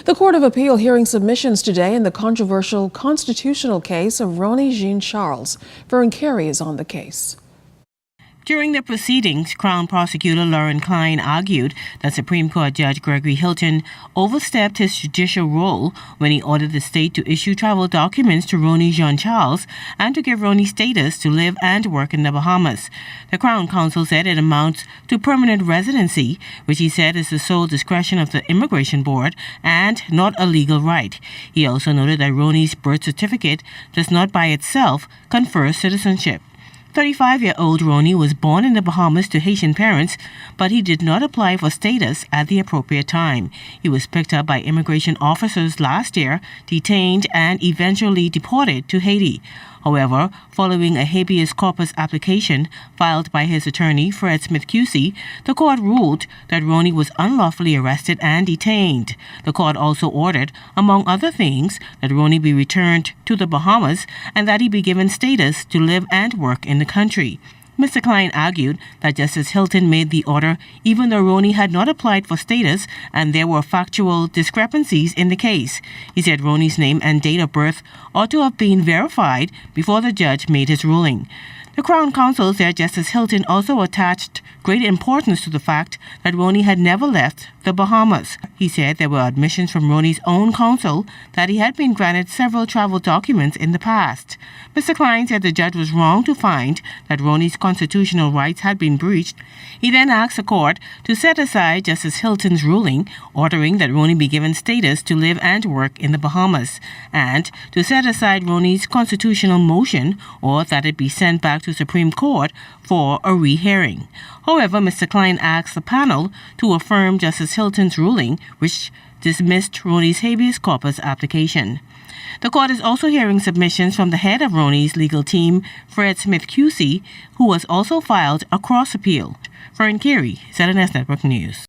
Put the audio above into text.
The Court of Appeal hearing submissions today in the controversial constitutional case of Roney Jean-Charles. Vern Carey is on the case. During the proceedings, Crown Prosecutor Lauren Klein argued that Supreme Court Judge Gregory Hilton overstepped his judicial role when he ordered the state to issue travel documents to Roney Jean-Charles and to give Roney status to live and work in the Bahamas. The Crown Counsel said it amounts to permanent residency, which he said is the sole discretion of the Immigration Board and not a legal right. He also noted that Roney's birth certificate does not by itself confer citizenship. 35-year-old Roney was born in the Bahamas to Haitian parents, but he did not apply for status at the appropriate time. He was picked up by immigration officers last year, detained, and eventually deported to Haiti. However, following a habeas corpus application filed by his attorney, Fred Smith QC, the court ruled that Roney was unlawfully arrested and detained. The court also ordered, among other things, that Roney be returned to the Bahamas and that he be given status to live and work in the country. Mr. Klein argued that Justice Hilton made the order even though Roney had not applied for status and there were factual discrepancies in the case. He said Roney's name and date of birth ought to have been verified before the judge made his ruling. The Crown Counsel said Justice Hilton also attached great importance to the fact that Roney had never left the Bahamas. He said there were admissions from Roney's own counsel that he had been granted several travel documents in the past. Mr. Klein said the judge was wrong to find that Roney's constitutional rights had been breached. He then asked the court to set aside Justice Hilton's ruling ordering that Roney be given status to live and work in the Bahamas, and to set aside Roney's constitutional motion or that it be sent back to Supreme Court for a rehearing. However, Mr. Klein asked the panel to affirm Justice Hilton's ruling, which dismissed Roney's habeas corpus application. The court is also hearing submissions from the head of Roney's legal team, Fred Smith QC, who has also filed a cross appeal. Vern Carey, ZNS Network News.